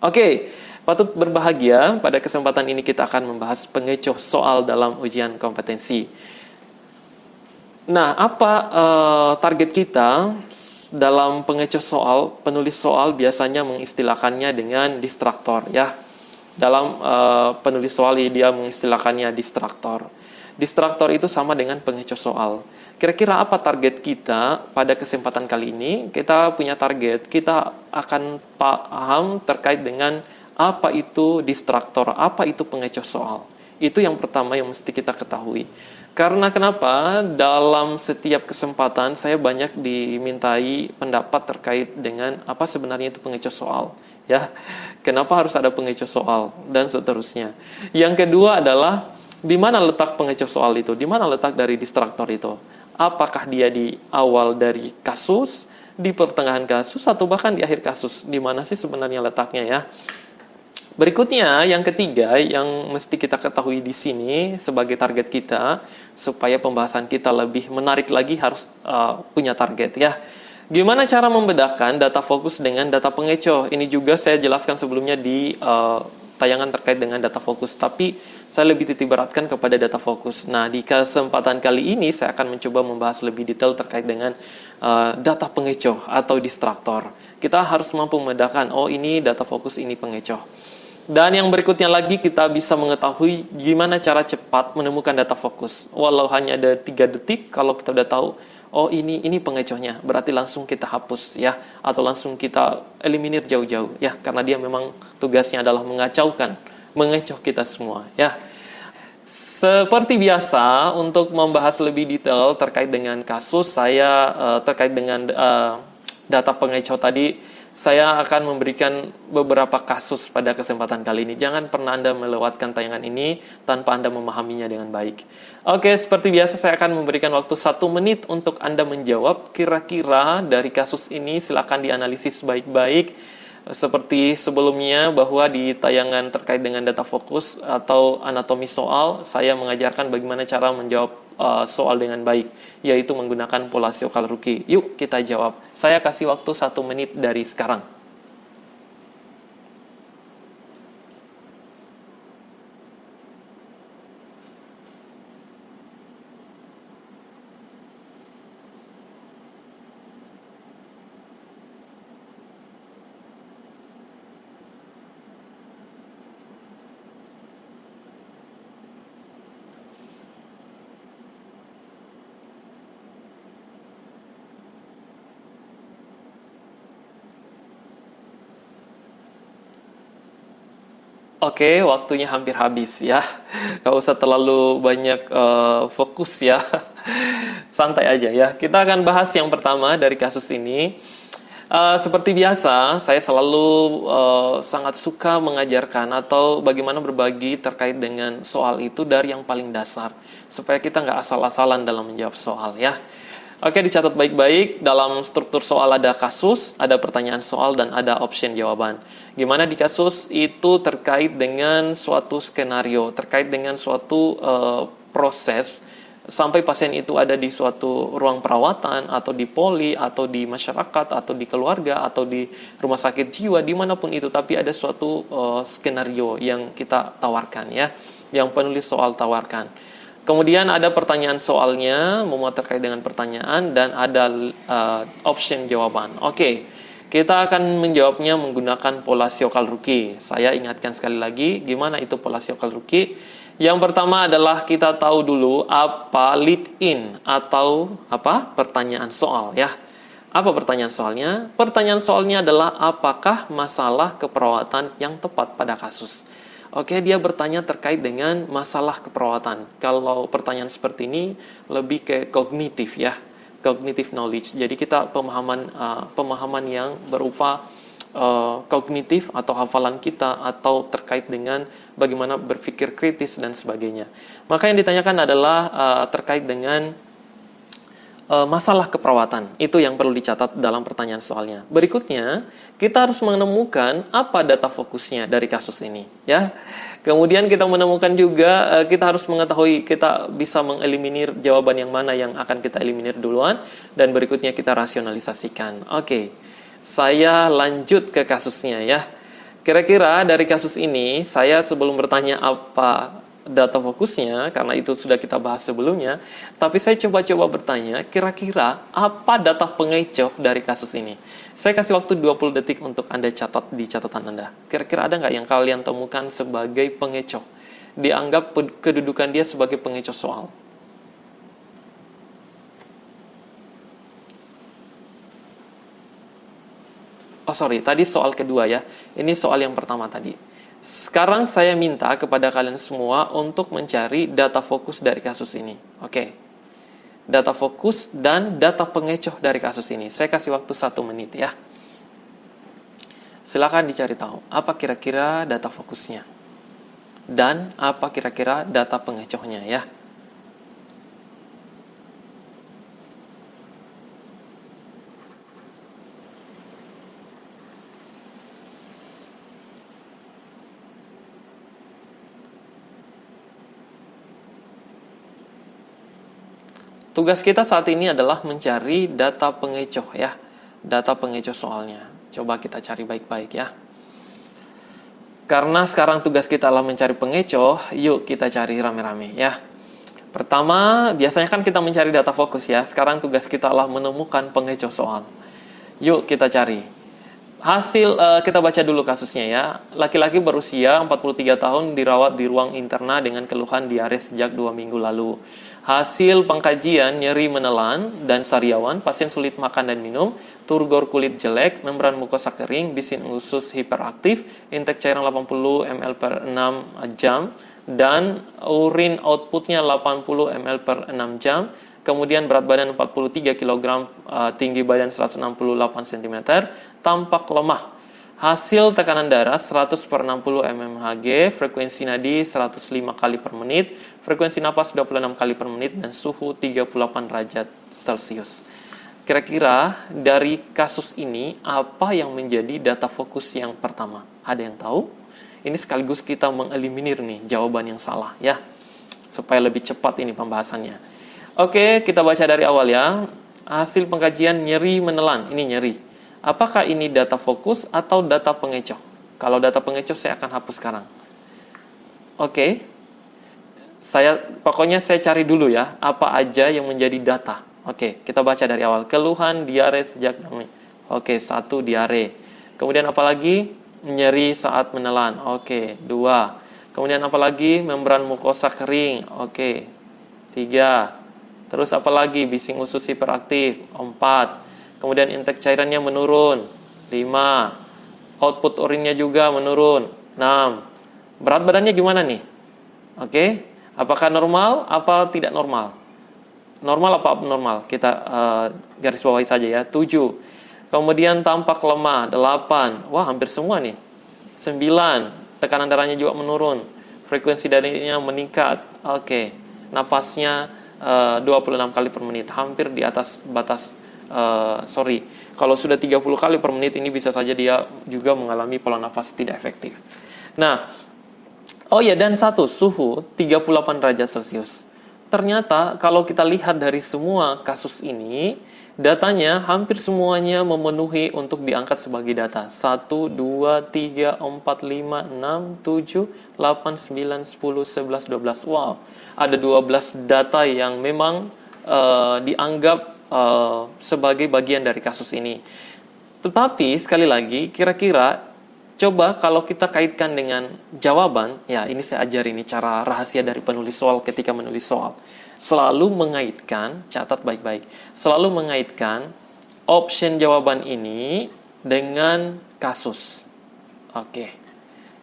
Oke, patut berbahagia. Pada kesempatan ini kita akan membahas pengecoh soal dalam ujian kompetensi. Nah, apa target kita dalam pengecoh soal? Penulis soal biasanya mengistilahkannya dengan distraktor, ya. Dalam penulis soal dia mengistilahkannya distraktor. Distraktor itu sama dengan pengecoh soal. Kira-kira apa target kita pada kesempatan kali ini? Kita punya target, kita akan paham terkait dengan apa itu distraktor, apa itu pengecoh soal. Itu yang pertama yang mesti kita ketahui. Karena kenapa? Dalam setiap kesempatan saya banyak dimintai pendapat terkait dengan apa sebenarnya itu pengecoh soal, ya. Kenapa harus ada pengecoh soal dan seterusnya. Yang kedua adalah di mana letak pengecoh soal itu? Di mana letak dari distraktor itu? Apakah dia di awal dari kasus, di pertengahan kasus, atau bahkan di akhir kasus? Di mana sih sebenarnya letaknya, ya? Berikutnya, yang ketiga yang mesti kita ketahui di sini sebagai target kita, supaya pembahasan kita lebih menarik lagi harus punya target, ya. Gimana cara membedakan data fokus dengan data pengecoh? Ini juga saya jelaskan sebelumnya di tayangan terkait dengan data fokus, tapi saya lebih titik beratkan kepada data fokus. Nah, di kesempatan kali ini saya akan mencoba membahas lebih detail terkait dengan data pengecoh atau distraktor. Kita harus mampu membedakan, oh ini data fokus, ini pengecoh. Dan yang berikutnya lagi kita bisa mengetahui gimana cara cepat menemukan data fokus. Walau hanya ada 3 detik, kalau kita udah tahu, oh ini pengecohnya, berarti langsung kita hapus, ya, atau langsung kita eliminir jauh-jauh, ya, karena dia memang tugasnya adalah mengecoh kita semua, ya. Seperti biasa, untuk membahas lebih detail terkait dengan kasus, saya terkait dengan data pengecoh tadi, saya akan memberikan beberapa kasus pada kesempatan kali ini. Jangan pernah Anda melewatkan tayangan ini tanpa Anda memahaminya dengan baik. Oke, seperti biasa saya akan memberikan waktu 1 menit untuk Anda menjawab. Kira-kira dari kasus ini silakan dianalisis baik-baik. Seperti sebelumnya bahwa di tayangan terkait dengan data fokus atau anatomi soal, saya mengajarkan bagaimana cara menjawab soal dengan baik, yaitu menggunakan pola Shiokawa-Ruki. Yuk kita jawab. Saya kasih waktu 1 menit dari sekarang. Oke, waktunya hampir habis, ya. Gak usah terlalu banyak fokus, ya. Santai aja, ya. Kita akan bahas yang pertama dari kasus ini. Seperti biasa, saya selalu sangat suka mengajarkan atau bagaimana berbagi terkait dengan soal itu dari yang paling dasar, supaya kita nggak asal-asalan dalam menjawab soal, ya. Oke, dicatat baik-baik. Dalam struktur soal ada kasus, ada pertanyaan soal, dan ada option jawaban. Gimana di kasus itu terkait dengan suatu skenario, terkait dengan suatu proses sampai pasien itu ada di suatu ruang perawatan, atau di poli, atau di masyarakat, atau di keluarga, atau di rumah sakit jiwa, dimanapun itu. Tapi ada suatu skenario yang kita tawarkan, ya, yang penulis soal tawarkan. Kemudian ada pertanyaan soalnya, memuat terkait dengan pertanyaan, dan ada option jawaban. Oke, kita akan menjawabnya menggunakan pola Shiokawa-Ruki. Saya ingatkan sekali lagi, gimana itu pola Shiokawa-Ruki. Yang pertama adalah kita tahu dulu apa lead in atau apa pertanyaan soal, ya. Apa pertanyaan soalnya? Pertanyaan soalnya adalah apakah masalah keperawatan yang tepat pada kasus. Oke, dia bertanya terkait dengan masalah keperawatan. Kalau pertanyaan seperti ini lebih ke kognitif, ya, cognitive knowledge. Jadi kita pemahaman yang berupa kognitif atau hafalan kita, atau terkait dengan bagaimana berpikir kritis dan sebagainya. Maka yang ditanyakan adalah terkait dengan masalah keperawatan. Itu yang perlu dicatat dalam pertanyaan soalnya. Berikutnya, kita harus menemukan apa data fokusnya dari kasus ini, ya. Kemudian kita menemukan juga, kita harus mengetahui, kita bisa mengeliminir jawaban yang mana yang akan kita eliminir duluan, dan berikutnya kita rasionalisasikan. Oke, saya lanjut ke kasusnya, ya. Kira-kira dari kasus ini, saya sebelum bertanya apa data fokusnya, karena itu sudah kita bahas sebelumnya, tapi saya coba-coba bertanya, kira-kira apa data pengecoh dari kasus ini? Saya kasih waktu 20 detik untuk Anda catat di catatan Anda. Kira-kira ada nggak yang kalian temukan sebagai pengecoh? Dianggap kedudukan dia sebagai pengecoh soal. Oh sorry, tadi soal kedua ya. Ini soal yang pertama tadi. Sekarang saya minta kepada kalian semua untuk mencari data fokus dari kasus ini. Oke. Data fokus dan data pengecoh dari kasus ini. Saya kasih waktu 1 menit ya. Silakan dicari tahu. Apa kira-kira data fokusnya? Dan apa kira-kira data pengecohnya ya? Tugas kita saat ini adalah mencari data pengecoh ya. Data pengecoh soalnya. Coba kita cari baik-baik ya. Karena sekarang tugas kita adalah mencari pengecoh, yuk kita cari rame-rame ya. Pertama, biasanya kan kita mencari data fokus ya. Sekarang tugas kita adalah menemukan pengecoh soal. Yuk kita cari. Hasil kita baca dulu kasusnya ya. Laki-laki berusia 43 tahun dirawat di ruang interna dengan keluhan diare sejak 2 minggu lalu. Hasil pengkajian nyeri menelan dan sariawan, pasien sulit makan dan minum, turgor kulit jelek, membran mukosa kering, bisin usus hiperaktif, intake cairan 80 ml per 6 jam, dan urin outputnya 80 ml per 6 jam, kemudian berat badan 43 kg, tinggi badan 168 cm, tampak lemah. Hasil tekanan darah 100 per 60 mmHg, frekuensi nadi 105 kali per menit, frekuensi napas 26 kali per menit, dan suhu 38 derajat Celcius. Kira-kira dari kasus ini, apa yang menjadi data fokus yang pertama? Ada yang tahu? Ini sekaligus kita mengeliminir nih jawaban yang salah ya, supaya lebih cepat ini pembahasannya. Oke, kita baca dari awal ya. Hasil pengkajian nyeri menelan, ini nyeri. Apakah ini data fokus atau data pengecoh? Kalau data pengecoh saya akan hapus sekarang. Oke. Pokoknya saya cari dulu ya, apa aja yang menjadi data. Oke, kita baca dari awal. Keluhan diare sejak Oke, 1 diare. Kemudian apa lagi? Nyeri saat menelan. Oke, 2. Kemudian apa lagi? Membran mukosa kering. Oke. 3. Terus apa lagi? Bising usus hiperaktif. 4. Kemudian intake cairannya menurun. 5. Output urinnya juga menurun. 6. Berat badannya gimana nih? Oke. Apakah normal? Apa tidak normal? Normal apa abnormal? Kita garis bawahi saja ya. 7. Kemudian tampak lemah. 8. Wah, hampir semua nih. 9. Tekanan darahnya juga menurun. Frekuensi darahnya meningkat. Oke. Napasnya 26 kali per menit. Hampir di atas batas kalau sudah 30 kali per menit ini bisa saja dia juga mengalami pola nafas tidak efektif. Nah, oh ya, dan satu, suhu 38 derajat Celcius. Ternyata kalau kita lihat dari semua kasus ini, datanya hampir semuanya memenuhi untuk diangkat sebagai data. 1, 2, 3, 4, 5, 6, 7, 8, 9, 10, 11, 12. Wow, ada 12 data yang memang dianggap sebagai bagian dari kasus ini. Tetapi sekali lagi, kira-kira coba kalau kita kaitkan dengan jawaban, ya ini saya ajar ini cara rahasia dari penulis soal ketika menulis soal. Selalu mengaitkan, catat baik-baik, selalu mengaitkan option jawaban ini dengan kasus. Oke.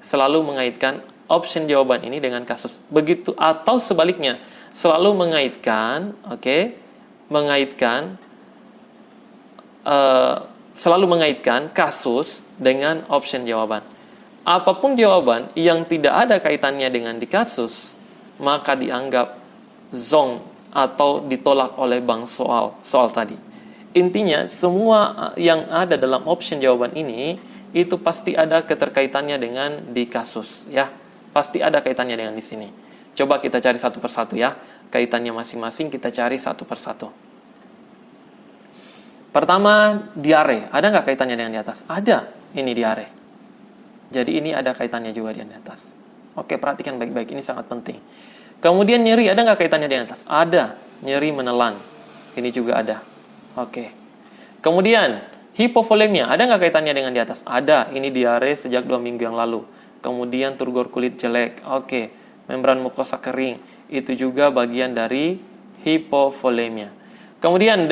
Selalu mengaitkan option jawaban ini dengan kasus. Begitu atau sebaliknya, selalu mengaitkan, selalu mengaitkan kasus dengan option jawaban. Apapun jawaban yang tidak ada kaitannya dengan di kasus, maka dianggap zong atau ditolak oleh bank soal tadi. Intinya, semua yang ada dalam option jawaban ini itu pasti ada keterkaitannya dengan di kasus ya. Pasti ada kaitannya dengan di sini. Coba kita cari satu persatu ya. Kaitannya masing-masing kita cari satu persatu. Pertama, diare. Ada nggak kaitannya dengan di atas? Ada. Ini diare. Jadi ini ada kaitannya juga di atas. Oke, perhatikan baik-baik, ini sangat penting. Kemudian nyeri, ada nggak kaitannya di atas? Ada, nyeri menelan. Ini juga ada. Oke. Kemudian, hipovolemia, ada nggak kaitannya dengan di atas? Ada, ini diare sejak 2 minggu yang lalu. Kemudian turgor kulit jelek. Oke, membran mukosa kering. Itu juga bagian dari hipovolemia. Kemudian,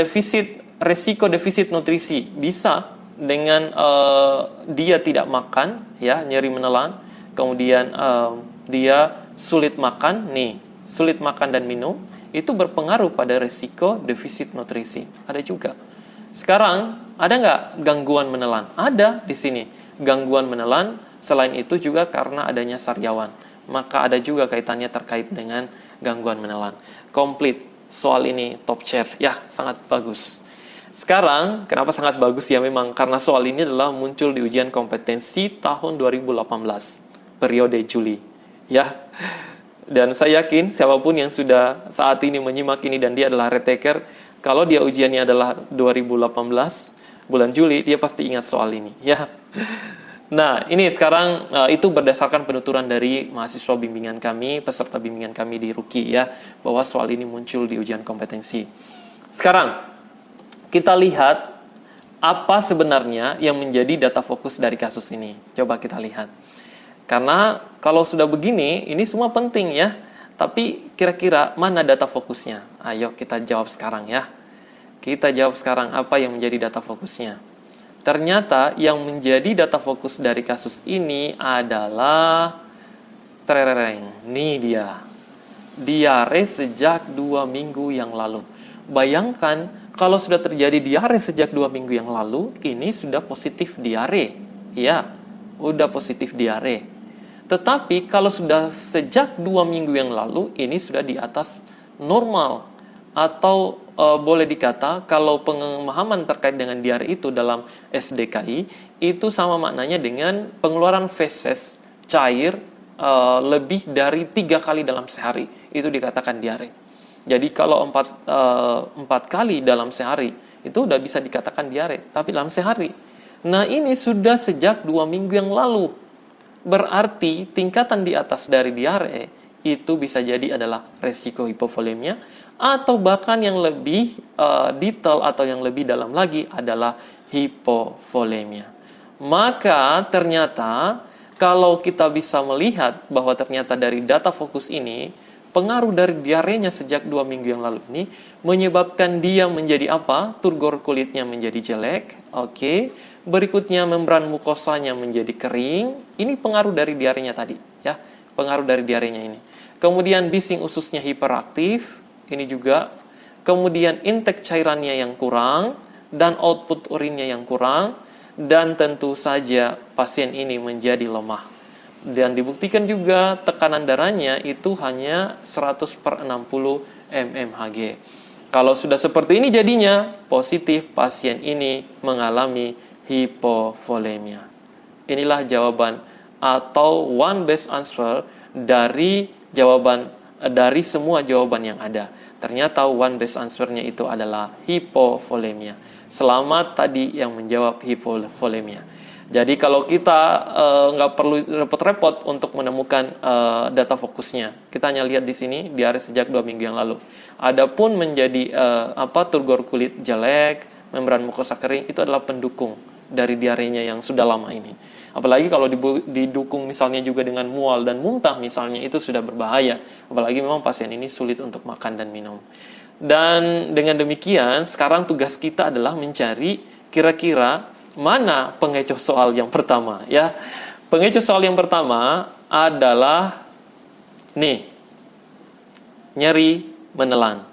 resiko defisit nutrisi. Bisa dengan dia tidak makan, ya, nyeri menelan, kemudian dia sulit makan, sulit makan dan minum, itu berpengaruh pada resiko defisit nutrisi. Ada juga. Sekarang ada nggak gangguan menelan? Ada di sini gangguan menelan. Selain itu juga karena adanya sariawan, maka ada juga kaitannya terkait dengan gangguan menelan. Komplit soal ini top chair, ya, sangat bagus. Sekarang, kenapa sangat bagus ya memang? Karena soal ini adalah muncul di ujian kompetensi tahun 2018, periode Juli. Ya, dan saya yakin siapapun yang sudah saat ini menyimak ini dan dia adalah retaker, kalau dia ujiannya adalah 2018, bulan Juli, dia pasti ingat soal ini. Ya. Nah, ini sekarang itu berdasarkan penuturan dari mahasiswa bimbingan kami, peserta bimbingan kami di RUKI ya, bahwa soal ini muncul di ujian kompetensi. Sekarang, kita lihat apa sebenarnya yang menjadi data fokus dari kasus ini. Coba kita lihat. Karena kalau sudah begini, ini semua penting ya. Tapi kira-kira mana data fokusnya? Ayo kita jawab sekarang ya. Kita jawab sekarang apa yang menjadi data fokusnya. Ternyata yang menjadi data fokus dari kasus ini adalah Nih dia. Diare sejak 2 minggu yang lalu. Bayangkan kalau sudah terjadi diare sejak 2 minggu yang lalu, ini sudah positif diare. Ya, udah positif diare. Tetapi kalau sudah sejak 2 minggu yang lalu, ini sudah di atas normal. Atau boleh dikata, kalau pemahaman terkait dengan diare itu dalam SDKI, itu sama maknanya dengan pengeluaran feses cair lebih dari 3 kali dalam sehari. Itu dikatakan diare. Jadi kalau 4 kali dalam sehari, itu udah bisa dikatakan diare, tapi dalam sehari. Nah ini sudah sejak 2 minggu yang lalu. Berarti tingkatan di atas dari diare, itu bisa jadi adalah resiko hipovolemia, atau bahkan yang lebih detail atau yang lebih dalam lagi adalah hipovolemia. Maka ternyata kalau kita bisa melihat bahwa ternyata dari data fokus ini, pengaruh dari diarenya sejak 2 minggu yang lalu ini menyebabkan dia menjadi apa? Turgor kulitnya menjadi jelek. Oke. Berikutnya membran mukosanya menjadi kering. Ini pengaruh dari diarenya tadi, ya. Pengaruh dari diarenya ini. Kemudian bising ususnya hiperaktif. Ini juga. Kemudian intake cairannya yang kurang dan output urinnya yang kurang, dan tentu saja pasien ini menjadi lemah. Dan dibuktikan juga tekanan darahnya itu hanya 100/60 mmHg. Kalau sudah seperti ini jadinya positif, pasien ini mengalami hipovolemia. Inilah jawaban atau one best answer dari semua jawaban yang ada. Ternyata one best answer-nya itu adalah hipovolemia. Selamat tadi yang menjawab hipovolemia. Jadi kalau kita nggak perlu repot-repot untuk menemukan data fokusnya, kita hanya lihat di sini diare sejak 2 minggu yang lalu. Adapun menjadi turgor kulit jelek, membran mukosa kering, itu adalah pendukung dari diarenya yang sudah lama ini. Apalagi kalau didukung misalnya juga dengan mual dan muntah misalnya, itu sudah berbahaya. Apalagi memang pasien ini sulit untuk makan dan minum. Dan dengan demikian, sekarang tugas kita adalah mencari kira-kira mana pengecoh soal yang pertama, ya. Pengecoh soal yang pertama adalah nyeri menelan.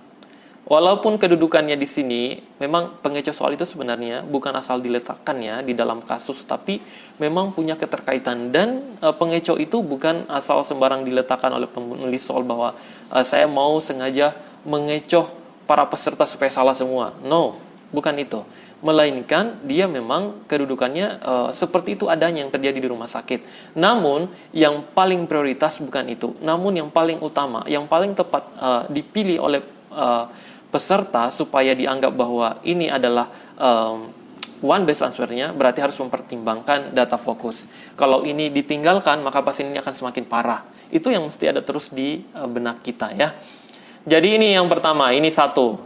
Walaupun kedudukannya di sini, memang pengecoh soal itu sebenarnya bukan asal diletakkan ya di dalam kasus, tapi memang punya keterkaitan. Dan pengecoh itu bukan asal sembarang diletakkan oleh penulis soal bahwa saya mau sengaja mengecoh para peserta supaya salah semua. No, bukan itu. Melainkan dia memang kedudukannya seperti itu adanya yang terjadi di rumah sakit. Namun yang paling prioritas bukan itu. Namun yang paling utama, yang paling tepat dipilih oleh peserta supaya dianggap bahwa ini adalah one base answer-nya, berarti harus mempertimbangkan data fokus. Kalau ini ditinggalkan, maka pasien ini akan semakin parah. Itu yang mesti ada terus di benak kita ya. Jadi ini yang pertama, ini satu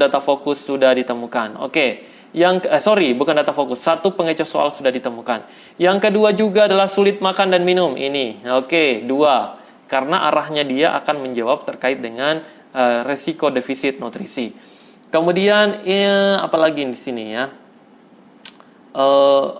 data fokus sudah ditemukan. Oke, bukan data fokus, satu pengecoh soal sudah ditemukan. Yang kedua juga adalah sulit makan dan minum. Ini, oke, 2. Karena arahnya dia akan menjawab terkait dengan resiko defisit nutrisi. Kemudian, apalagi di sini ya.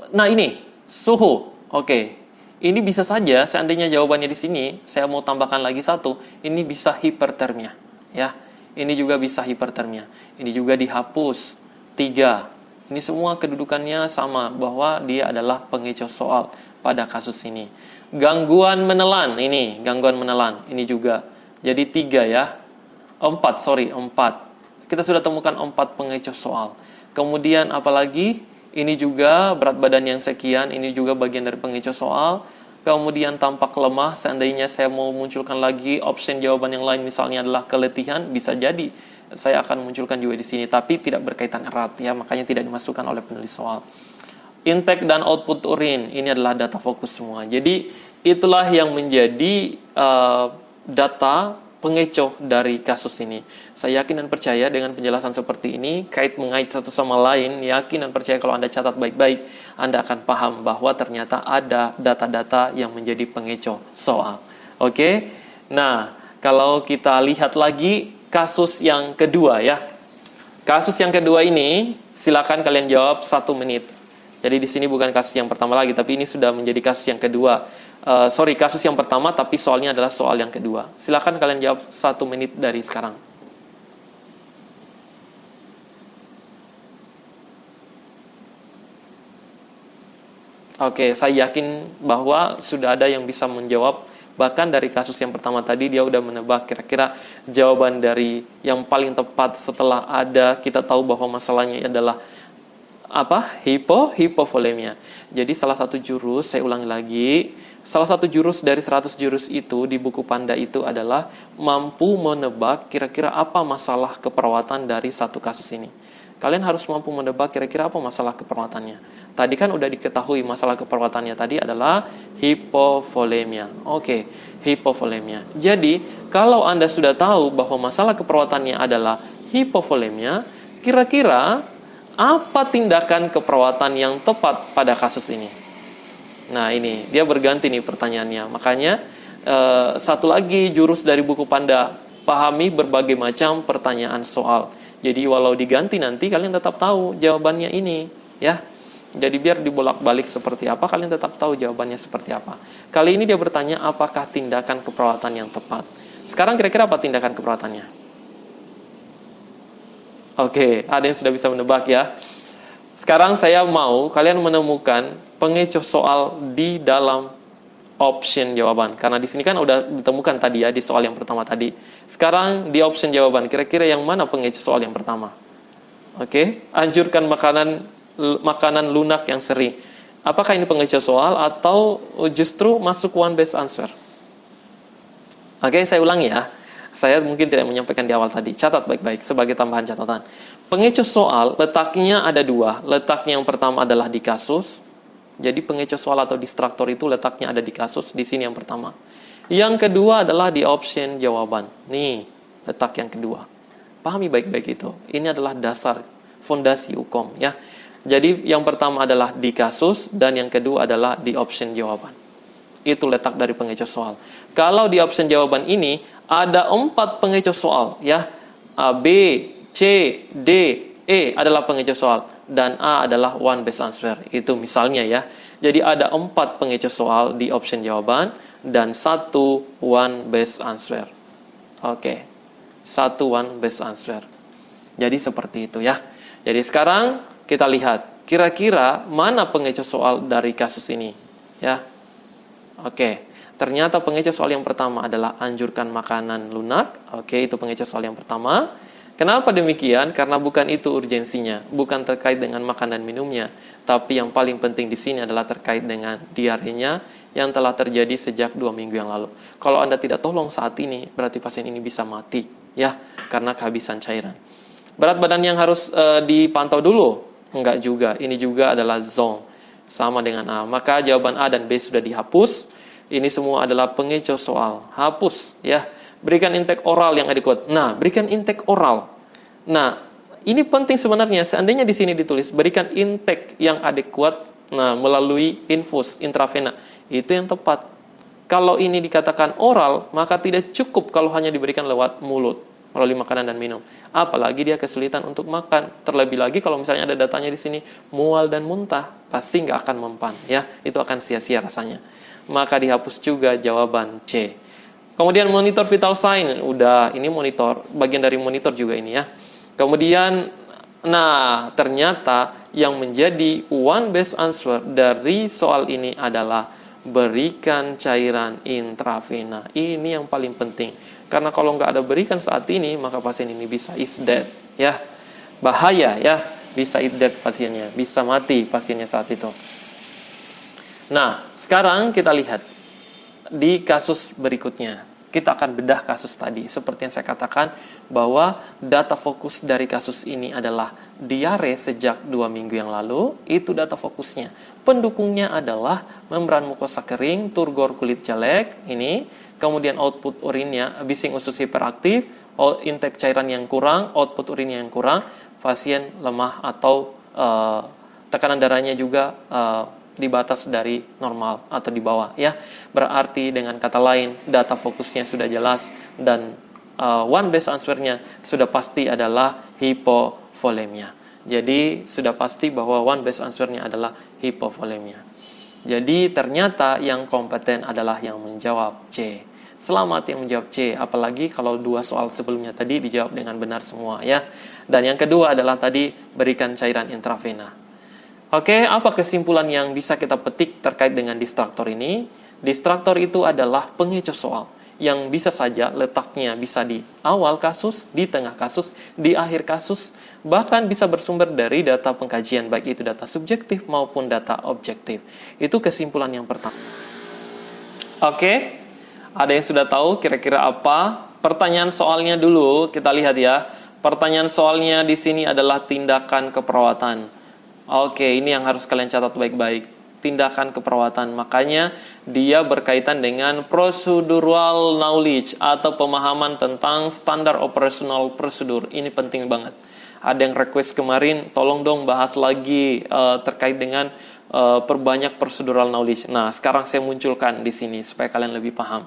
Nah ini, suhu. Oke, ini bisa saja seandainya jawabannya di sini, saya mau tambahkan lagi satu, ini bisa hipertermia. Ya, ini juga bisa hipertermia. Ini juga dihapus 3. Ini semua kedudukannya sama, bahwa dia adalah pengecoh soal pada kasus ini. Gangguan menelan, ini gangguan menelan, ini juga. Jadi 3 ya. 4. Kita sudah temukan 4 pengecoh soal. Kemudian apalagi? Ini juga berat badan yang sekian, ini juga bagian dari pengecoh soal. Kemudian tampak lemah, seandainya saya mau munculkan lagi option jawaban yang lain, misalnya adalah keletihan, bisa jadi saya akan munculkan juga di sini, tapi tidak berkaitan erat ya, makanya tidak dimasukkan oleh penulis soal. Intake dan output urin, ini adalah data fokus semua. Jadi itulah yang menjadi data pengecoh dari kasus ini. Saya yakin dan percaya dengan penjelasan seperti ini, mengait satu sama lain, yakin dan percaya kalau Anda catat baik-baik, Anda akan paham bahwa ternyata ada data-data yang menjadi pengecoh soal. Oke? Nah, kalau kita lihat lagi kasus yang kedua ya. Kasus yang kedua ini, silakan kalian jawab 1 menit. Jadi di sini bukan kasus yang pertama lagi, tapi ini sudah menjadi kasus yang kedua. Kasus yang pertama, tapi soalnya adalah soal yang kedua. Silakan kalian jawab 1 menit dari sekarang. Oke, saya yakin bahwa sudah ada yang bisa menjawab. Bahkan dari kasus yang pertama tadi, dia udah menebak kira-kira jawaban dari yang paling tepat setelah kita tahu bahwa masalahnya adalah hipovolemia. Jadi salah satu jurus, saya ulangi lagi, salah satu jurus dari 100 jurus itu di buku Panda itu adalah mampu menebak kira-kira apa masalah keperawatan dari satu kasus ini. Kalian harus mampu menebak kira-kira apa masalah keperawatannya. Tadi kan udah diketahui masalah keperawatannya tadi adalah hipovolemia. Oke, hipovolemia. Jadi, kalau Anda sudah tahu bahwa masalah keperawatannya adalah hipovolemia, kira-kira apa tindakan keperawatan yang tepat pada kasus ini? Nah ini, dia berganti nih pertanyaannya. Makanya, satu lagi jurus dari buku Panda, pahami berbagai macam pertanyaan soal. Jadi walau diganti nanti, kalian tetap tahu jawabannya ini. Ya. Jadi biar dibolak-balik seperti apa, kalian tetap tahu jawabannya seperti apa. Kali ini dia bertanya, apakah tindakan keperawatan yang tepat? Sekarang kira-kira apa tindakan keperawatannya? Oke, ada yang sudah bisa menebak ya. Sekarang saya mau kalian menemukan pengecoh soal di dalam option jawaban. Karena di sini kan udah ditemukan tadi ya, di soal yang pertama tadi. Sekarang di option jawaban, kira-kira yang mana pengecoh soal yang pertama? Oke, anjurkan makanan lunak yang sering. Apakah ini pengecoh soal atau justru masuk one best answer? Oke, saya ulangi ya. Saya mungkin tidak menyampaikan di awal tadi. Catat baik-baik sebagai tambahan catatan. Pengecoh soal letaknya ada 2. Letaknya yang pertama adalah di kasus. Jadi pengecoh soal atau distraktor itu letaknya ada di kasus. Di sini yang pertama. Yang kedua adalah di option jawaban. Nih, letak yang kedua. Pahami baik-baik itu. Ini adalah dasar fondasi hukum ya. Jadi yang pertama adalah di kasus dan yang kedua adalah di option jawaban. Itu letak dari pengecoh soal. Kalau di option jawaban ini ada 4 pengecoh soal ya. B, C, D, E adalah pengecoh soal dan A adalah one best answer. Itu misalnya ya. Jadi ada 4 pengecoh soal di option jawaban dan 1 one best answer. Oke. 1 one best answer. Jadi seperti itu ya. Jadi sekarang kita lihat kira-kira mana pengecoh soal dari kasus ini ya. Oke, ternyata pengecoh soal yang pertama adalah anjurkan makanan lunak. Oke, itu pengecoh soal yang pertama. Kenapa demikian? Karena bukan itu urgensinya, bukan terkait dengan makan dan minumnya, tapi yang paling penting di sini adalah terkait dengan diarenya yang telah terjadi sejak 2 minggu yang lalu. Kalau Anda tidak tolong saat ini, berarti pasien ini bisa mati, ya, karena kehabisan cairan. Berat badan yang harus dipantau dulu. Enggak juga. Ini juga adalah zong. Sama dengan A. Maka jawaban A dan B sudah dihapus. Ini semua adalah pengecoh soal. Hapus ya. Berikan intake oral yang adequate. Nah, berikan intake oral. Nah, ini penting sebenarnya. Seandainya di sini ditulis berikan intake yang adequate, nah, melalui infus intravena. Itu yang tepat. Kalau ini dikatakan oral, maka tidak cukup kalau hanya diberikan lewat mulut, melalui makanan dan minum. Apalagi dia kesulitan untuk makan. Terlebih lagi kalau misalnya ada datanya di sini mual dan muntah, pasti nggak akan mempan, ya. Itu akan sia-sia rasanya. Maka dihapus juga jawaban C. Kemudian monitor vital sign, udah, ini monitor, bagian dari monitor juga ini ya. Kemudian, nah, ternyata yang menjadi one best answer dari soal ini adalah berikan cairan intravena. Ini yang paling penting. Karena kalau nggak ada berikan saat ini, maka pasien ini bisa is dead, ya. Bahaya, ya. Bisa is dead pasiennya, bisa mati pasiennya saat itu. Nah, sekarang kita lihat di kasus berikutnya. Kita akan bedah kasus tadi. Seperti yang saya katakan, bahwa data fokus dari kasus ini adalah diare sejak 2 minggu yang lalu. Itu data fokusnya. Pendukungnya adalah membran mukosa kering, turgor kulit jelek, ini. Kemudian output urinnya, bising usus hiperaktif, intake cairan yang kurang, output urinnya yang kurang, pasien lemah atau tekanan darahnya juga di batas dari normal atau di bawah, ya. Berarti dengan kata lain data fokusnya sudah jelas dan one best answer-nya sudah pasti adalah hipovolemia. Jadi sudah pasti bahwa one best answer-nya adalah hipovolemia. Jadi ternyata yang kompeten adalah yang menjawab C. Selamat yang menjawab C, apalagi kalau 2 soal sebelumnya tadi dijawab dengan benar semua, ya. Dan yang kedua adalah tadi berikan cairan intravena. Oke, apa kesimpulan yang bisa kita petik terkait dengan distraktor ini? Distraktor itu adalah pengecoh soal yang bisa saja letaknya bisa di awal kasus, di tengah kasus, di akhir kasus, bahkan bisa bersumber dari data pengkajian, baik itu data subjektif maupun data objektif. Itu kesimpulan yang pertama. Oke, ada yang sudah tahu kira-kira apa? Pertanyaan soalnya dulu, kita lihat ya. Pertanyaan soalnya di sini adalah tindakan keperawatan. Oke, ini yang harus kalian catat baik-baik. Tindakan keperawatan, makanya dia berkaitan dengan procedural knowledge atau pemahaman tentang standar operasional prosedur. Ini penting banget. Ada yang request kemarin, tolong dong bahas lagi terkait dengan perbanyak procedural knowledge. Nah, sekarang saya munculkan di sini supaya kalian lebih paham.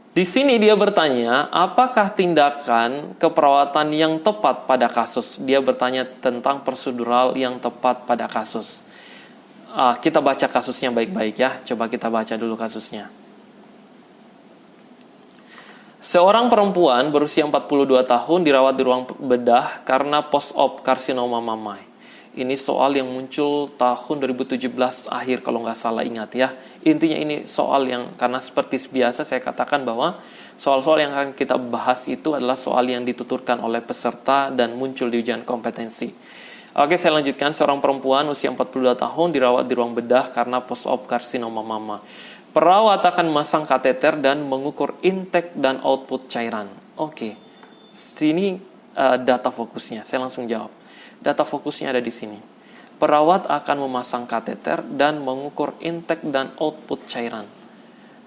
Di sini dia bertanya, apakah tindakan keperawatan yang tepat pada kasus? Dia bertanya tentang prosedural yang tepat pada kasus. Kita baca kasusnya baik-baik ya. Coba kita baca dulu kasusnya. Seorang perempuan berusia 42 tahun dirawat di ruang bedah karena post-op karsinoma mamai. Ini soal yang muncul tahun 2017 akhir kalau nggak salah, ingat ya. Intinya ini soal yang, karena seperti biasa saya katakan bahwa soal-soal yang akan kita bahas itu adalah soal yang dituturkan oleh peserta dan muncul di ujian kompetensi. Oke, saya lanjutkan. Seorang perempuan usia 42 tahun dirawat di ruang bedah karena post-op karsinoma mama. Perawat akan memasang kateter dan mengukur intake dan output cairan. Oke, sini data fokusnya. Saya langsung jawab. Data fokusnya ada di sini. Perawat akan memasang kateter dan mengukur intake dan output cairan.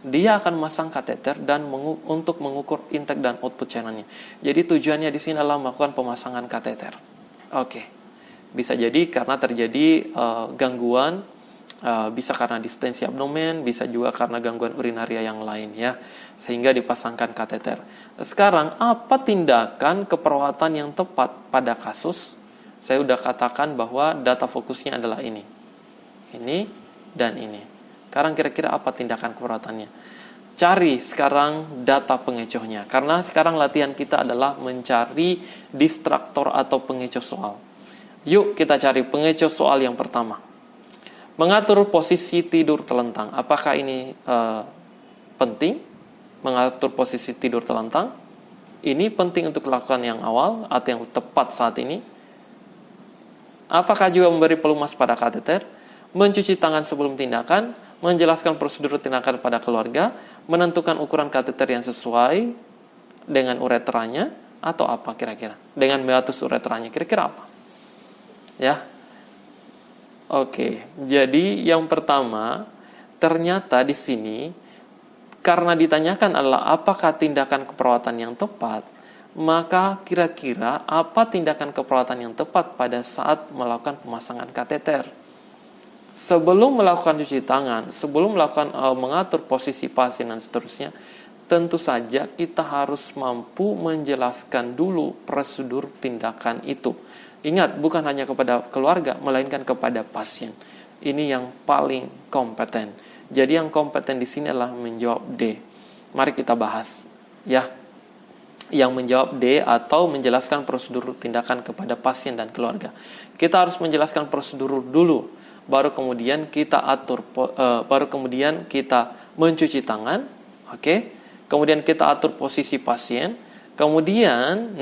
Dia akan memasang kateter dan untuk mengukur intake dan output cairannya. Jadi tujuannya di sini adalah melakukan pemasangan kateter. Oke. Bisa jadi karena terjadi gangguan, bisa karena distensi abdomen, bisa juga karena gangguan urinaria yang lain ya, sehingga dipasangkan kateter. Sekarang apa tindakan keperawatan yang tepat pada kasus? Saya sudah katakan bahwa data fokusnya adalah ini dan ini. Sekarang kira-kira apa tindakan keperawatannya? Cari sekarang data pengecohnya, karena sekarang latihan kita adalah mencari distraktor atau pengecoh soal. Yuk kita cari pengecoh soal yang pertama. Mengatur posisi tidur telentang. Apakah ini penting? Mengatur posisi tidur telentang. Ini penting untuk dilakukan yang awal atau yang tepat saat ini. Apakah juga memberi pelumas pada kateter? Mencuci tangan sebelum tindakan? Menjelaskan prosedur tindakan pada keluarga? Menentukan ukuran kateter yang sesuai dengan uretranya? Atau apa kira-kira? Dengan meatus uretranya, kira-kira apa? Ya, Oke, jadi yang pertama, ternyata di sini karena ditanyakan adalah apakah tindakan keperawatan yang tepat, maka kira-kira apa tindakan keperawatan yang tepat pada saat melakukan pemasangan kateter? Sebelum melakukan cuci tangan, sebelum melakukan mengatur posisi pasien dan seterusnya, tentu saja kita harus mampu menjelaskan dulu prosedur tindakan itu. Ingat, bukan hanya kepada keluarga, melainkan kepada pasien. Ini yang paling kompeten. Jadi yang kompeten di sini adalah menjawab D. Mari kita bahas, ya. Yang menjawab D atau menjelaskan prosedur tindakan kepada pasien dan keluarga. Kita harus menjelaskan prosedur dulu, baru kemudian kita atur, baru kemudian kita mencuci tangan, oke? Kemudian kita atur posisi pasien. Kemudian,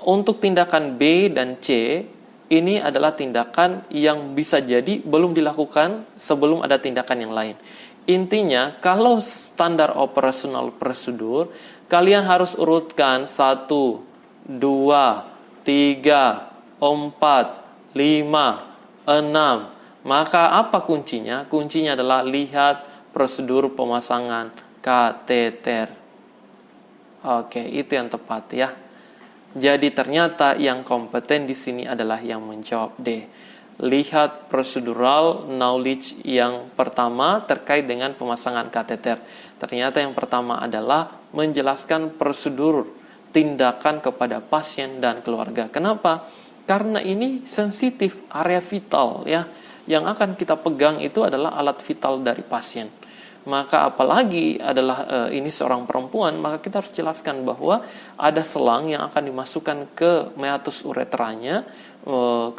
untuk tindakan B dan C, ini adalah tindakan yang bisa jadi belum dilakukan sebelum ada tindakan yang lain. Intinya, kalau standar operasional prosedur, kalian harus urutkan 1, 2, 3, 4, 5, 6. Maka apa kuncinya? Kuncinya adalah lihat prosedur pemasangan kateter. Oke, itu yang tepat ya. Jadi ternyata yang kompeten di sini adalah yang menjawab D. Lihat procedural knowledge yang pertama terkait dengan pemasangan kateter. Ternyata yang pertama adalah menjelaskan prosedur tindakan kepada pasien dan keluarga. Kenapa? Karena ini sensitif, area vital ya. Yang akan kita pegang itu adalah alat vital dari pasien. Maka apalagi adalah ini seorang perempuan, maka kita harus jelaskan bahwa ada selang yang akan dimasukkan ke meatus uretranya,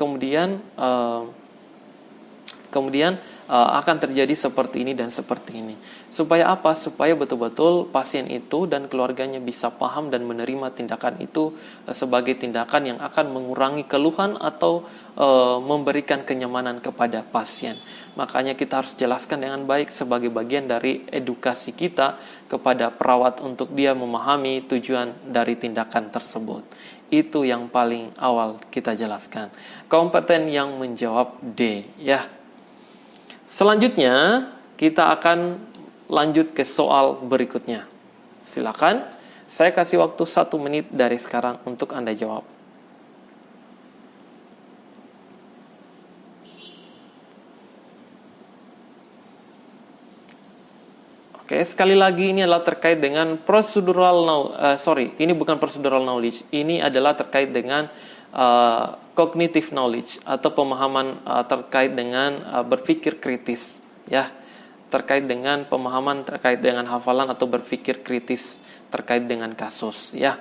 kemudian akan terjadi seperti ini dan seperti ini. Supaya apa? Supaya betul-betul pasien itu dan keluarganya bisa paham dan menerima tindakan itu sebagai tindakan yang akan mengurangi keluhan atau memberikan kenyamanan kepada pasien. Makanya kita harus jelaskan dengan baik sebagai bagian dari edukasi kita kepada perawat untuk dia memahami tujuan dari tindakan tersebut. Itu yang paling awal kita jelaskan. Kompeten yang menjawab D ya. Selanjutnya, kita akan lanjut ke soal berikutnya. Silakan, saya kasih waktu 1 menit dari sekarang untuk Anda jawab. Oke, sekali lagi ini adalah terkait dengan ini bukan procedural knowledge. Ini adalah terkait dengan cognitive knowledge atau pemahaman terkait dengan berpikir kritis ya, terkait dengan pemahaman terkait dengan hafalan atau berpikir kritis terkait dengan kasus ya.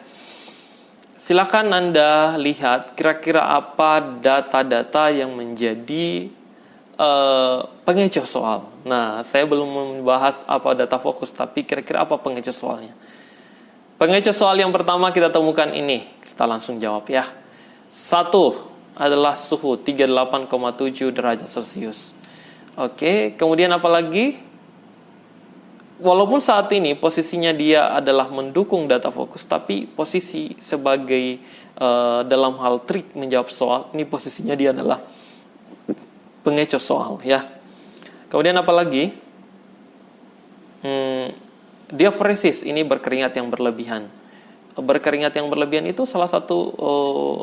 Silakan Anda lihat kira-kira apa data-data yang menjadi pengecoh soal. Nah, saya belum membahas apa data fokus, tapi kira-kira apa pengecoh soalnya. Pengecoh soal yang pertama kita temukan ini, kita langsung jawab ya. 1 adalah suhu 38,7 derajat Celcius. Oke, kemudian apa lagi? Walaupun saat ini posisinya dia adalah mendukung data fokus, tapi posisi sebagai dalam hal trik menjawab soal, ini posisinya dia adalah pengecoh soal ya. Kemudian apa lagi? Diaphoresis, ini berkeringat yang berlebihan. Berkeringat yang berlebihan itu salah satu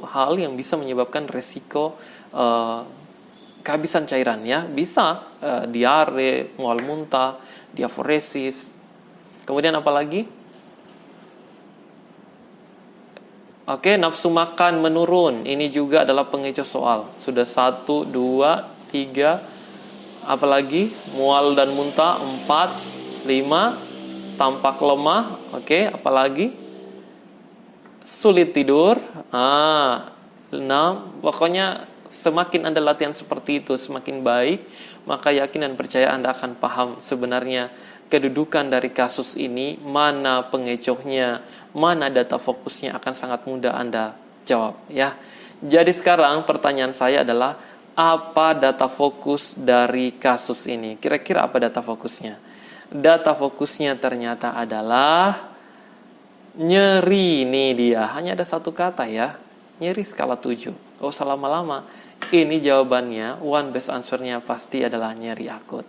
hal yang bisa menyebabkan resiko kehabisan cairan ya. Bisa diare, mual muntah, diaphoresis. Kemudian apa lagi? Oke, nafsu makan menurun. Ini juga adalah pengecoh soal. Sudah 1, 2, 3. Apalagi? Mual dan muntah 4, 5. Tampak lemah. Oke, apalagi? Sulit tidur. 6. Pokoknya semakin Anda latihan seperti itu, semakin baik, maka yakin dan percaya Anda akan paham sebenarnya kedudukan dari kasus ini, mana pengecohnya, mana data fokusnya, akan sangat mudah Anda jawab ya. Jadi sekarang pertanyaan saya adalah, apa data fokus dari kasus ini? Kira-kira apa data fokusnya? Data fokusnya ternyata adalah nyeri. Ini dia, hanya ada satu kata ya, nyeri skala 7. Gak usah lama-lama. Ini jawabannya, one best answer-nya pasti adalah nyeri akut.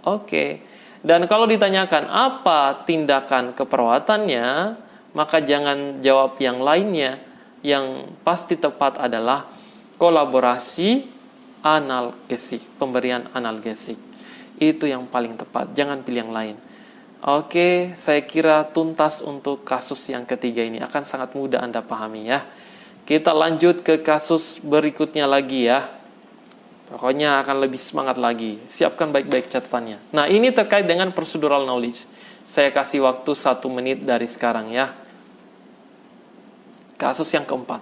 Oke. Dan kalau ditanyakan apa tindakan keperawatannya, maka jangan jawab yang lainnya. Yang pasti tepat adalah kolaborasi analgesik, pemberian analgesik. Itu yang paling tepat, jangan pilih yang lain. Oke, saya kira tuntas untuk kasus yang ketiga ini. Akan sangat mudah Anda pahami ya. Kita lanjut ke kasus berikutnya lagi ya. Pokoknya akan lebih semangat lagi. Siapkan baik-baik catatannya. Nah, ini terkait dengan procedural knowledge. Saya kasih waktu 1 menit dari sekarang ya. Kasus yang keempat.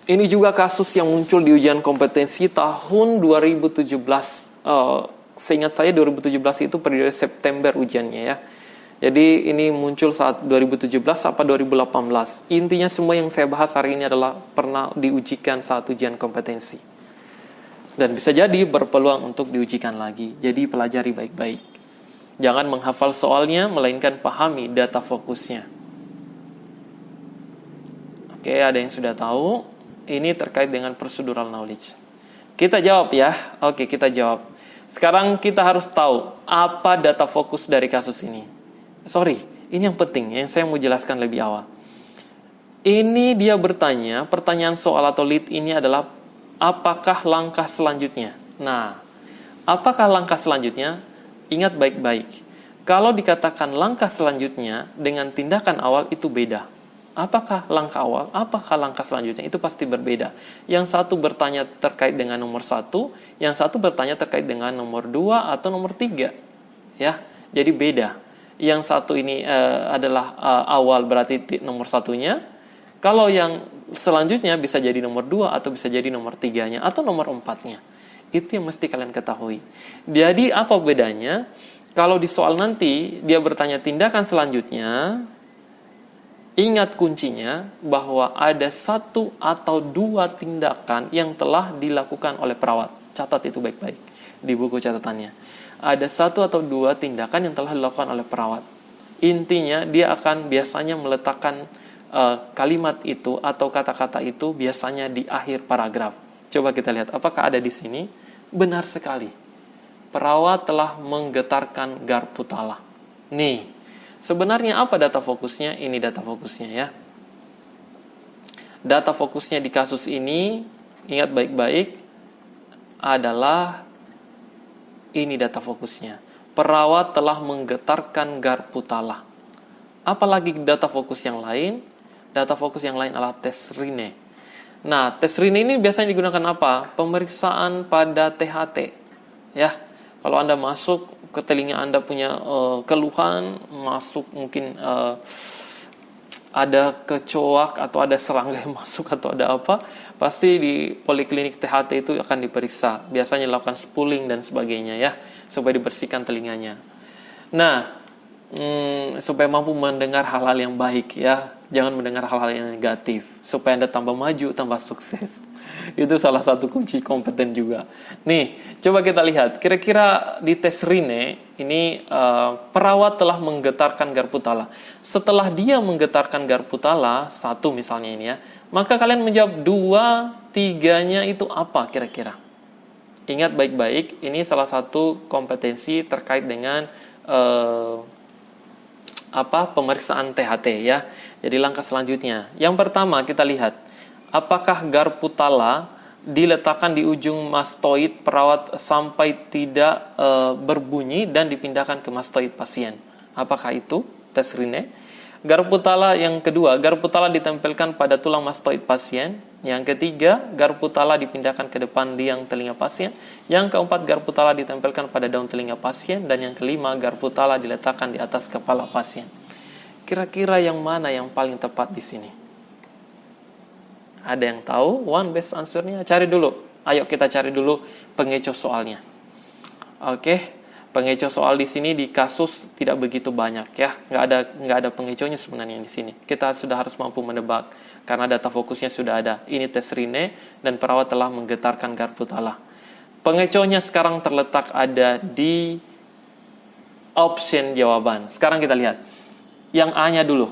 Ini juga kasus yang muncul di ujian kompetensi tahun 2017. Seingat saya 2017 itu periode September ujiannya ya. Jadi ini muncul saat 2017 apa 2018. Intinya semua yang saya bahas hari ini adalah pernah diujikan saat ujian kompetensi. Dan bisa jadi berpeluang untuk diujikan lagi. Jadi pelajari baik-baik. Jangan menghafal soalnya, melainkan pahami data fokusnya. Oke, ada yang sudah tahu. Ini terkait dengan procedural knowledge. Kita jawab ya. Oke, kita jawab. Sekarang kita harus tahu apa data fokus dari kasus ini. Sorry, ini yang penting, yang saya mau jelaskan lebih awal. Ini dia bertanya, pertanyaan soal atau lead ini adalah, apakah langkah selanjutnya? Nah, apakah langkah selanjutnya? Ingat baik-baik. Kalau dikatakan langkah selanjutnya dengan tindakan awal itu beda. Apakah langkah awal? Apakah langkah selanjutnya? Itu pasti berbeda. Yang satu bertanya terkait dengan nomor 1, yang satu bertanya terkait dengan nomor 2 atau nomor 3. Ya, jadi beda. Yang satu ini adalah awal, berarti nomor 1-nya. Kalau yang selanjutnya bisa jadi nomor 2 atau bisa jadi nomor 3-nya atau nomor 4-nya. Itu yang mesti kalian ketahui. Jadi apa bedanya? Kalau di soal nanti dia bertanya tindakan selanjutnya, ingat kuncinya bahwa ada 1 atau 2 tindakan yang telah dilakukan oleh perawat. Catat itu baik-baik di buku catatannya. Ada 1 atau 2 tindakan yang telah dilakukan oleh perawat. Intinya dia akan biasanya meletakkan kalimat itu atau kata-kata itu biasanya di akhir paragraf. Coba kita lihat apakah ada di sini. Benar sekali. Perawat telah menggetarkan garpu tala. Nih, sebenarnya apa data fokusnya? Ini data fokusnya ya. Data fokusnya di kasus ini, ingat baik-baik, adalah ini data fokusnya. Perawat telah menggetarkan garpu tala. Apalagi data fokus yang lain? Data fokus yang lain adalah tes Rine. Nah, tes Rine ini biasanya digunakan apa? Pemeriksaan pada THT. Ya, kalau Anda masuk ke telinga Anda punya keluhan, masuk mungkin ada kecoak atau ada serangga yang masuk atau ada apa, pasti di poliklinik THT itu akan diperiksa. Biasanya dilakukan spooling dan sebagainya ya, supaya dibersihkan telinganya. Nah, supaya mampu mendengar hal-hal yang baik ya, jangan mendengar hal-hal yang negatif, supaya Anda tambah maju, tambah sukses. Itu salah satu kunci kompeten juga. Nih, coba kita lihat. Kira-kira di tes Rine, ini perawat telah menggetarkan garpu tala. Setelah dia menggetarkan garpu tala, 1 misalnya ini ya, maka kalian menjawab 2, 3-nya itu apa kira-kira? Ingat baik-baik, ini salah satu kompetensi terkait dengan pemeriksaan THT ya. Jadi langkah selanjutnya. Yang pertama kita lihat, apakah garpu tala diletakkan di ujung mastoid perawat sampai tidak berbunyi dan dipindahkan ke mastoid pasien? Apakah itu tes Rine? Garpu tala yang kedua, garpu tala ditempelkan pada tulang mastoid pasien. Yang ketiga, garpu tala dipindahkan ke depan liang telinga pasien. Yang keempat, garpu tala ditempelkan pada daun telinga pasien. Dan yang kelima, garpu tala diletakkan di atas kepala pasien. Kira-kira yang mana yang paling tepat di sini? Ada yang tahu? One best answer-nya? Cari dulu. Ayo kita cari dulu pengecoh soalnya. Oke. Pengecoh soal di sini di kasus tidak begitu banyak ya, nggak ada pengecohnya sebenarnya di sini. Kita sudah harus mampu menebak karena data fokusnya sudah ada. Ini tes Rine dan perawat telah menggetarkan garpu tala. Pengecohnya sekarang terletak ada di option jawaban. Sekarang kita lihat yang A-nya dulu.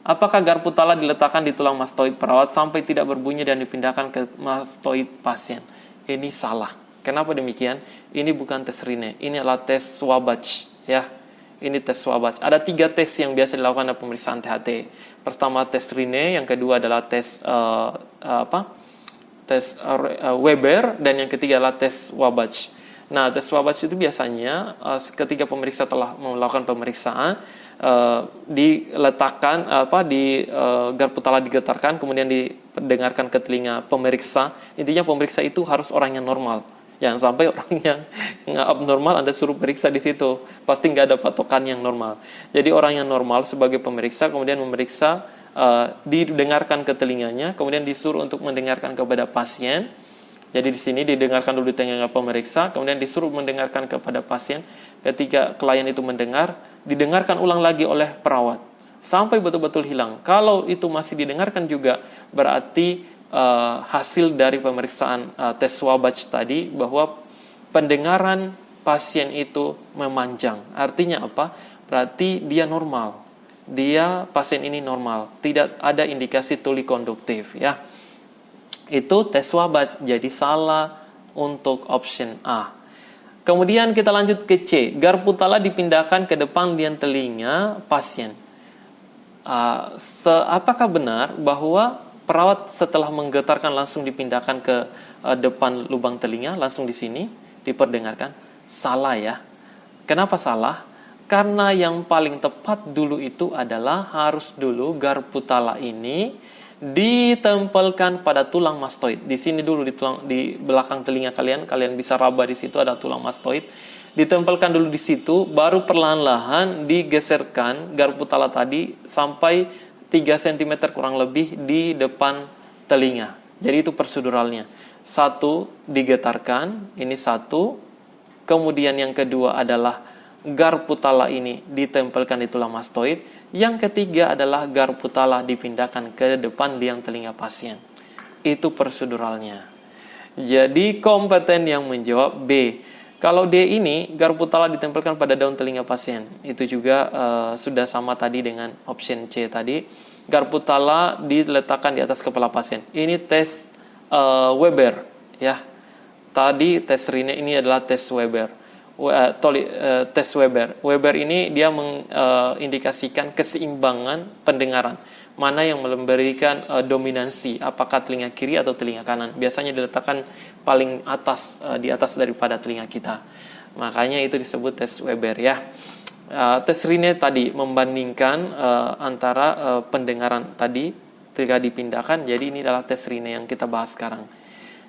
Apakah garpu tala diletakkan di tulang mastoid perawat sampai tidak berbunyi dan dipindahkan ke mastoid pasien? Ini salah. Kenapa demikian? Ini bukan tes Rine, ini adalah tes Swabatch, ya. Ini tes Swabatch. Ada 3 tes yang biasa dilakukan dalam pemeriksaan THT. Pertama tes Rine, yang kedua adalah tes Weber, dan yang ketiga adalah tes Swabatch. Nah, tes Swabatch itu biasanya ketika pemeriksa telah melakukan pemeriksaan, diletakkan garpu tala digetarkan, kemudian didengarkan ke telinga pemeriksa. Intinya pemeriksa itu harus orang yang normal. Jangan sampai orang yang abnormal Anda suruh periksa di situ, pasti nggak ada patokan yang normal. Jadi orang yang normal sebagai pemeriksa kemudian memeriksa, didengarkan ke telinganya, kemudian disuruh untuk mendengarkan kepada pasien. Jadi di sini didengarkan dulu di telinga pemeriksa, kemudian disuruh mendengarkan kepada pasien. Ketika klien itu mendengar, didengarkan ulang lagi oleh perawat sampai betul-betul hilang. Kalau itu masih didengarkan juga, berarti hasil dari pemeriksaan tes Swabatch tadi bahwa pendengaran pasien itu memanjang. Artinya apa? Berarti dia normal. Pasien ini normal, tidak ada indikasi tuli konduktif, ya. Itu tes Swabatch, jadi salah untuk option A. Kemudian kita lanjut ke C. Garpu tala dipindahkan ke depan liang telinga pasien. Apakah benar bahwa perawat setelah menggetarkan langsung dipindahkan ke depan lubang telinga, langsung di sini diperdengarkan? Salah, ya. Kenapa salah? Karena yang paling tepat dulu itu adalah harus dulu garpu tala ini ditempelkan pada tulang mastoid. Di sini dulu di belakang telinga kalian bisa raba di situ ada tulang mastoid. Ditempelkan dulu di situ, baru perlahan-lahan digeserkan garpu tala tadi sampai 3 cm kurang lebih di depan telinga. Jadi itu proseduralnya. 1 digetarkan, ini 1. Kemudian yang kedua adalah garpu tala ini ditempelkan di tulang mastoid. Yang ketiga adalah garpu tala dipindahkan ke depan liang telinga pasien. Itu proseduralnya. Jadi kompeten yang menjawab B. Kalau D ini, garpu tala ditempelkan pada daun telinga pasien. Itu juga sudah sama tadi dengan option C tadi. Garpu tala diletakkan di atas kepala pasien. Ini tes Weber, ya. Tadi tes Rine, ini adalah tes Weber. Tes Weber. Weber ini dia mengindikasikan keseimbangan pendengaran. Mana yang memberikan dominansi, apakah telinga kiri atau telinga kanan. Biasanya diletakkan paling atas, di atas daripada telinga kita. Makanya itu disebut tes Weber, ya. Tes Rine tadi membandingkan antara pendengaran tadi ketika dipindahkan. Jadi ini adalah tes Rine yang kita bahas sekarang.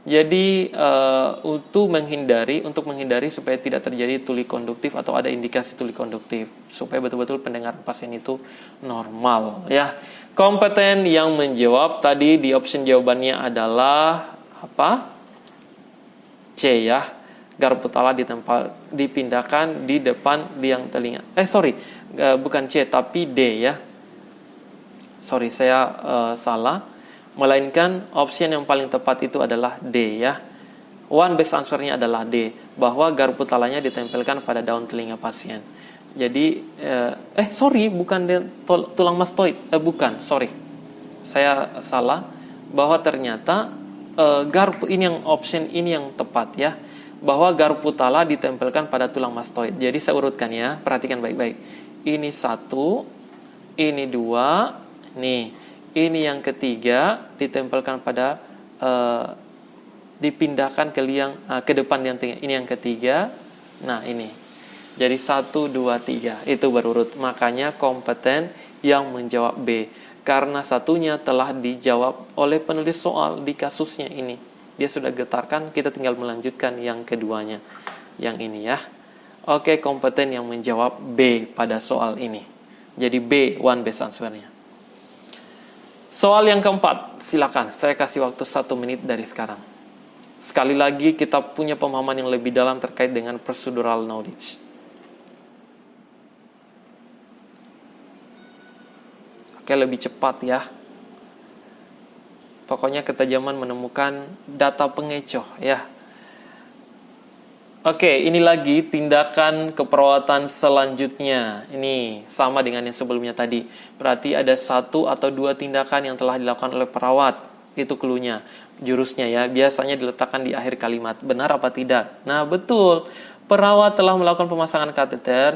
Jadi untuk menghindari supaya tidak terjadi tuli konduktif atau ada indikasi tuli konduktif, supaya betul-betul pendengaran pasien itu normal, ya. Kompeten yang menjawab tadi di option jawabannya adalah apa? C, ya. Garpu tala dipindahkan di depan liang telinga. Bukan C tapi D, ya. Sorry, saya salah. Melainkan option yang paling tepat itu adalah D, ya. One best answer-nya adalah D, bahwa garpu talanya ditempelkan pada daun telinga pasien. Jadi bukan tulang mastoid, bukan, sorry. Saya salah, bahwa ternyata garpu ini yang option ini yang tepat, ya. Bahwa garpu tala ditempelkan pada tulang mastoid. Jadi saya urutkan, ya, perhatikan baik-baik. Ini 1, ini 2, nih. Ini yang ketiga ditempelkan pada dipindahkan ke depan liang telinga. Ini yang ketiga. Nah, ini. Jadi 1, 2, 3 itu berurut. Makanya kompeten yang menjawab B. Karena satunya telah dijawab oleh penulis soal di kasusnya ini. Dia sudah getarkan, kita tinggal melanjutkan yang keduanya. Yang ini, ya. Oke, kompeten yang menjawab B pada soal ini. Jadi B one best answer-nya. Soal yang keempat, silakan saya kasih waktu 1 menit dari sekarang. Sekali lagi kita punya pemahaman yang lebih dalam terkait dengan procedural knowledge. Oke, lebih cepat, ya. Pokoknya ketajaman menemukan data pengecoh, ya. Oke, ini lagi tindakan keperawatan selanjutnya. Ini sama dengan yang sebelumnya tadi. Berarti ada 1 atau 2 tindakan yang telah dilakukan oleh perawat. Itu cluenya, jurusnya ya. Biasanya diletakkan di akhir kalimat. Benar apa tidak? Nah, betul. Perawat telah melakukan pemasangan kateter,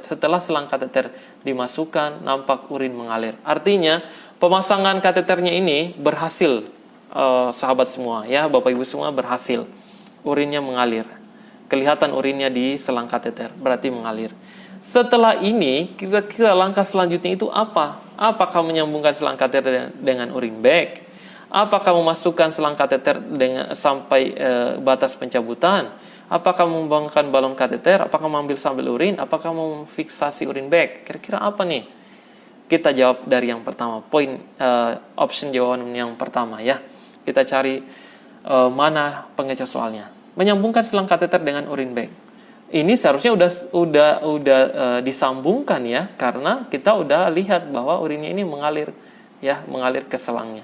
setelah selang kateter dimasukkan, nampak urin mengalir. Artinya, pemasangan kateternya ini berhasil, sahabat semua ya, Bapak Ibu semua berhasil. Urinnya mengalir. Kelihatan urinnya di selang kateter, berarti mengalir. Setelah ini, kira-kira langkah selanjutnya itu apa? Apakah menyambungkan selang kateter dengan urin bag? Apakah memasukkan selang kateter sampai batas pencabutan? Apakah membuangkan balon kateter? Apakah mengambil sambil urin? Apakah memfiksasi urin bag? Kira-kira apa nih? Kita jawab dari yang pertama, option jawaban yang pertama ya. Kita cari mana pengecoh soalnya. Menyambungkan selang kateter dengan urin bag. Ini seharusnya udah disambungkan ya, karena kita udah lihat bahwa urinnya ini mengalir ya, mengalir ke selangnya.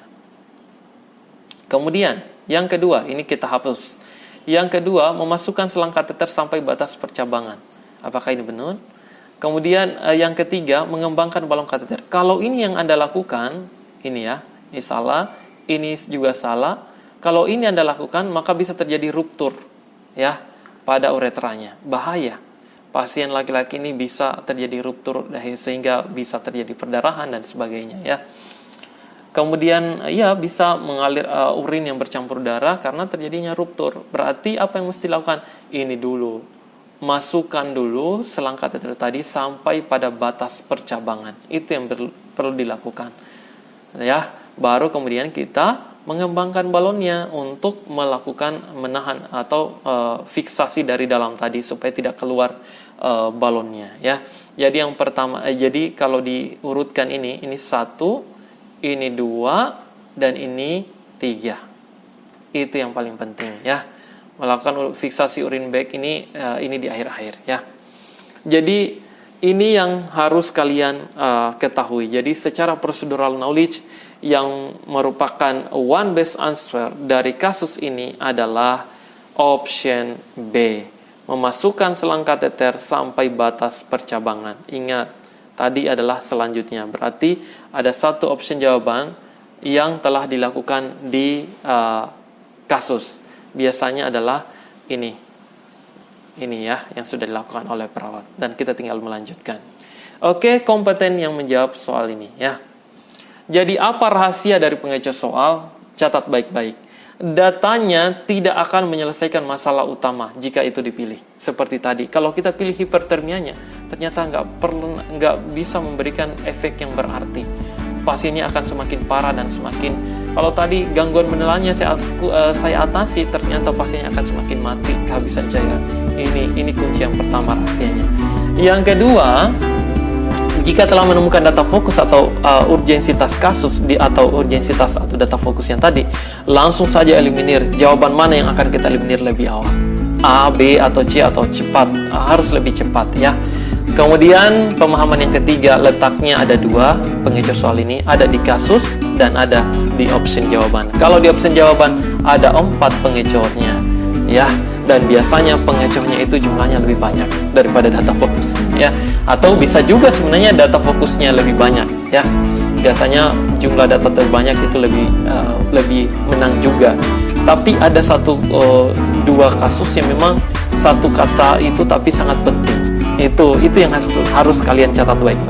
Kemudian yang kedua, ini kita hapus. Yang kedua, memasukkan selang kateter sampai batas percabangan. Apakah ini benar? Kemudian yang ketiga, mengembangkan balon kateter. Kalau ini yang Anda lakukan, ini ya, ini salah, ini juga salah. Kalau ini Anda lakukan, maka bisa terjadi ruptur ya pada uretranya. Bahaya. Pasien laki-laki ini bisa terjadi ruptur sehingga bisa terjadi perdarahan dan sebagainya ya. Kemudian ya bisa mengalir urin yang bercampur darah karena terjadinya ruptur. Berarti apa yang mesti dilakukan? Ini dulu. Masukkan dulu selang kateter tadi sampai pada batas percabangan. Itu yang perlu dilakukan. Ya, baru kemudian kita mengembangkan balonnya untuk melakukan menahan atau fiksasi dari dalam tadi supaya tidak keluar balonnya ya. Jadi yang pertama, jadi kalau diurutkan ini 1, ini 2, dan ini 3. Itu yang paling penting ya. Melakukan fiksasi urin bag ini di akhir-akhir ya. Jadi ini yang harus kalian ketahui. Jadi secara procedural knowledge yang merupakan one best answer dari kasus ini adalah option B. Memasukkan selang kateter sampai batas percabangan. Ingat, tadi adalah selanjutnya. Berarti ada 1 option jawaban yang telah dilakukan di kasus. Biasanya adalah ini ya, yang sudah dilakukan oleh perawat. Dan kita tinggal melanjutkan. Oke, kompeten yang menjawab soal ini ya. Jadi apa rahasia dari pengecoh soal? Catat baik-baik. Datanya tidak akan menyelesaikan masalah utama jika itu dipilih. Seperti tadi, kalau kita pilih hipertermianya, ternyata nggak bisa memberikan efek yang berarti. Pasiennya akan semakin parah dan semakin. Kalau tadi gangguan menelannya saya atasi, ternyata pasiennya akan semakin mati, kehabisan cairan. Ini kunci yang pertama rahasianya. Yang kedua, jika telah menemukan data fokus atau urgensitas kasus atau urgensitas atau data fokus yang tadi, langsung saja eliminir. Jawaban mana yang akan kita eliminir lebih awal? A, B, atau C, atau cepat? Harus lebih cepat ya. Kemudian pemahaman yang ketiga, letaknya ada 2 pengecoh soal ini, ada di kasus dan ada di option jawaban. Kalau di option jawaban ada 4 pengecohnya ya. Dan biasanya pengecohnya itu jumlahnya lebih banyak daripada data fokus ya. Atau bisa juga sebenarnya data fokusnya lebih banyak ya. Biasanya jumlah data terbanyak itu lebih menang juga. Tapi ada 1-2 kasus yang memang satu kata itu tapi sangat penting. Itu yang harus kalian catat baik.